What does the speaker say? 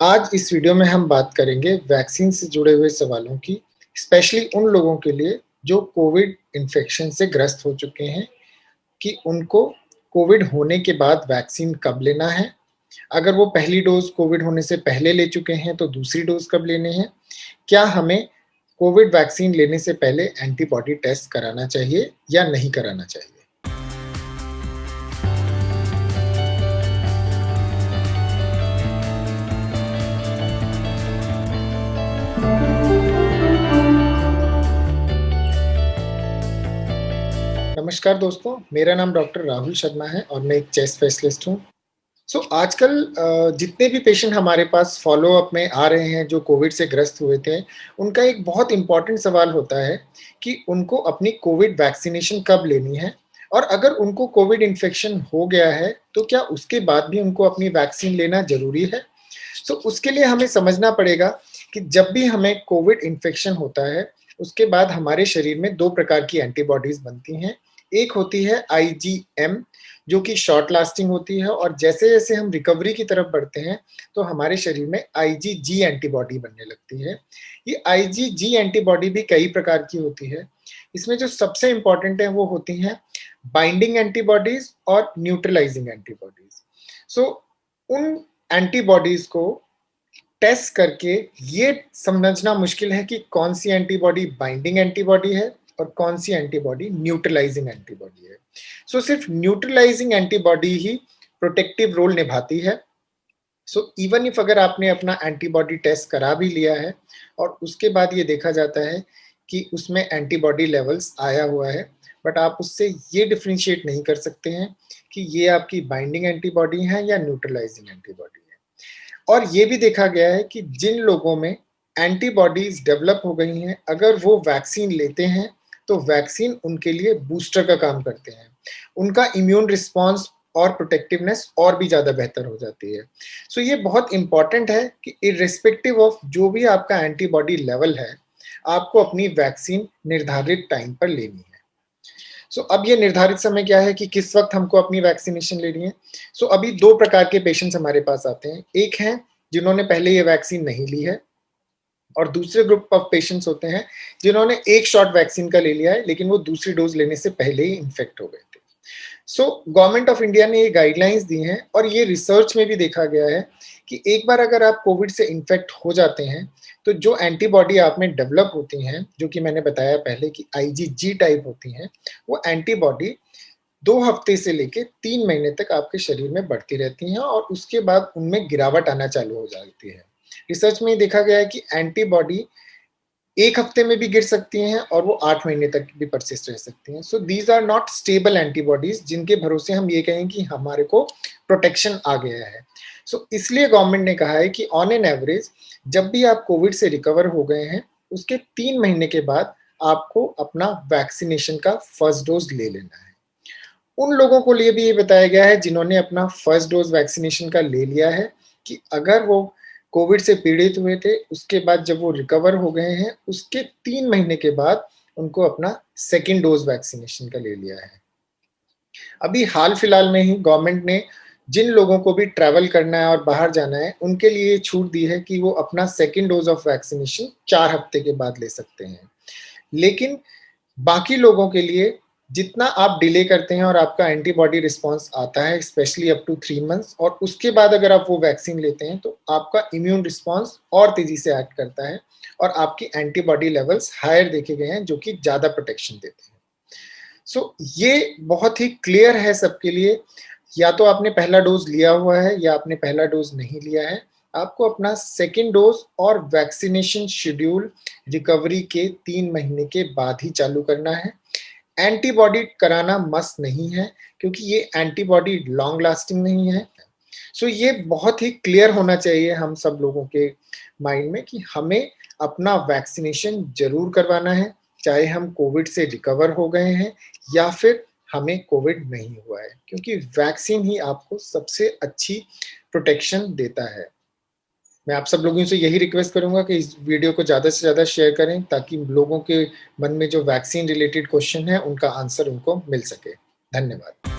आज इस वीडियो में हम बात करेंगे वैक्सीन से जुड़े हुए सवालों की, स्पेशली उन लोगों के लिए जो कोविड इन्फेक्शन से ग्रस्त हो चुके हैं कि उनको कोविड होने के बाद वैक्सीन कब लेना है। अगर वो पहली डोज़ कोविड होने से पहले ले चुके हैं तो दूसरी डोज़ कब लेनी है? क्या हमें कोविड वैक्सीन लेने से पहले एंटीबॉडी टेस्ट कराना चाहिए या नहीं कराना चाहिए? नमस्कार दोस्तों, मेरा नाम डॉक्टर राहुल शर्मा है और मैं एक चेस्ट स्पेशलिस्ट हूँ। आजकल जितने भी पेशेंट हमारे पास फ़ॉलो-अप में आ रहे हैं जो कोविड से ग्रस्त हुए थे, उनका एक बहुत इम्पोर्टेंट सवाल होता है कि उनको अपनी कोविड वैक्सीनेशन कब लेनी है और अगर उनको कोविड इन्फेक्शन हो गया है, तो क्या उसके बाद भी उनको अपनी वैक्सीन लेना ज़रूरी है? उसके लिए हमें समझना पड़ेगा कि जब भी हमें कोविड इन्फेक्शन होता है, उसके बाद हमारे शरीर में 2 प्रकार की एंटीबॉडीज़ बनती हैं। एक होती है आईजीएम जो कि शॉर्ट लास्टिंग होती है और जैसे-जैसे हम रिकवरी की तरफ बढ़ते हैं, तो हमारे शरीर में आईजीजी एंटीबॉडी बनने लगती है। ये आईजीजी एंटीबॉडी भी कई प्रकार की होती है। इसमें जो सबसे इम्पोर्टेंट है वो होती हैं बाइंडिंग एंटीबॉडीज़ और न्यूट्रलाइजिंग एंटीबॉडीज़। सो उन एंटीबॉडीज़ को टेस्ट करके ये समझना मुश्किल है कि कौन-सी एंटीबॉडी बाइंडिंग एंटीबॉडी है और कौन-सी एंटीबॉडी न्यूट्रलाइजिंग एंटीबॉडी है। सिर्फ न्यूट्रलाइजिंग एंटीबॉडी ही प्रोटेक्टिव रोल निभाती है। इवन इफ अगर आपने अपना एंटीबॉडी टेस्ट करा भी लिया है और उसके बाद ये देखा जाता है कि उसमें एंटीबॉडी लेवल्स आया हुआ है, बट आप उससे ये डिफरेंशिएट नहीं कर सकते हैं कि ये आपकी बाइंडिंग एंटीबॉडी है या न्यूट्रलाइजिंग एंटीबॉडी है। और ये भी देखा गया है कि जिन लोगों में एंटीबॉडीज़ डेवलप हो गई हैं, अगर वो वैक्सीन लेते हैं, तो वैक्सीन उनके लिए बूस्टर का काम करते हैं। उनका इम्यून रिस्पॉन्स और प्रोटेक्टिवनेस और भी ज़्यादा बेहतर हो जाती है। ये बहुत इम्पोर्टेंट है कि इर्रेस्पेक्टिव ऑफ जो भी आपका एंटीबॉडी लेवल है, आपको अपनी वैक्सीन निर्धारित टाइम पर लेनी है। अब ये निर्धारित समय क्या है कि किस वक़्त हमको अपनी वैक्सीनेशन लेनी है। अभी 2 प्रकार के पेशेंट्स हमारे पास आते हैं। एक हैं जिन्होंने पहले ये वैक्सीन नहीं ली है और दूसरे ग्रुप ऑफ पेशेंट्स होते हैं जिन्होंने 1 शॉट वैक्सीन का ले लिया है, लेकिन वो दूसरी डोज़ लेने से पहले ही इन्फेक्ट हो गए थे। गवर्नमेंट ऑफ इंडिया ने ये गाइडलाइंस दी हैं और ये रिसर्च में भी देखा गया है कि एक बार अगर आप कोविड से इन्फेक्ट हो जाते हैं, तो जो एंटीबॉडी आप में डेवलप होती हैं, जो कि मैंने बताया पहले कि आईजीजी टाइप होती हैं, वो एंटीबॉडी 2 हफ्ते से लेके 3 महीने तक आपके शरीर में बढ़ती रहती हैं और उसके बाद उनमें गिरावट आना चालू हो जाती है। रिसर्च में ये देखा गया है कि एंटीबॉडी 1 हफ्ते में भी गिर सकती हैं और वो 8 महीने तक भी परसिस्ट रह सकती हैं। These are not stable antibodies जिनके भरोसे हम ये कहें कि हमारे को प्रोटेक्शन आ गया है। इसलिए गवर्नमेंट ने कहा है कि ऑन एन एवरेज जब भी आप कोविड से रिकवर हो गए हैं, उसके 3 महीने के बाद आपको अपना वैक्सीनेशन का फर्स्ट डोज़ ले लेना है। उन लोगों को लिए भी ये बताया गया है जिन्होंने अपना फर्स्ट डोज़ वैक्सीनेशन का ले लिया है कि अगर वो कोविड से पीड़ित हुए थे, उसके बाद जब वो रिकवर हो गए हैं, उसके 3 महीने के बाद उनको अपना सेकंड डोज़ वैक्सीनेशन का ले लिया है। अभी हाल-फिलहाल में ही गवर्नमेंट ने जिन लोगों को भी ट्रैवल करना है और बाहर जाना है, उनके लिए ये छूट दी है कि वो अपना सेकंड डोज़ ऑफ वैक्सीनेशन 4 हफ्ते के बाद ले सकते हैं। लेकिन बाकी लोगों के लिए जितना आप डिले करते हैं और आपका एंटीबॉडी रिस्पॉन्स आता है स्पेशली अप टू 3 मंथ्स और उसके बाद अगर आप वो वैक्सीन लेते हैं तो आपका इम्यून रिस्पॉन्स और तेज़ी से एक्ट करता है और आपकी एंटीबॉडी लेवल्स हायर देखे गए हैं जो कि ज़्यादा प्रोटेक्शन देते हैं। ये बहुत ही क्लियर है सबके लिए, या तो आपने पहला डोज़ लिया हुआ है या आपने पहला डोज़ नहीं लिया है, आपको अपना सेकंड डोज़ और वैक्सीनेशन शेड्यूल रिकवरी के 3 महीने के बाद ही चालू करना है। एंटीबॉडी कराना मस्ट नहीं है क्योंकि ये एंटीबॉडी लॉन्ग लास्टिंग नहीं है। ये बहुत ही क्लियर होना चाहिए हम सब लोगों के माइंड में कि हमें अपना वैक्सीनेशन ज़रूर करवाना है, चाहे हम कोविड से रिकवर हो गए हैं या फिर हमें कोविड नहीं हुआ है, क्योंकि वैक्सीन ही आपको सबसे अच्छी प्रोटेक्शन देता है। मैं आप सब लोगों से यही रिक्वेस्ट करूँगा कि इस वीडियो को ज़्यादा से ज़्यादा शेयर करें ताकि लोगों के मन में जो वैक्सीन रिलेटेड क्वेश्चन है, उनका आंसर उनको मिल सके। धन्यवाद।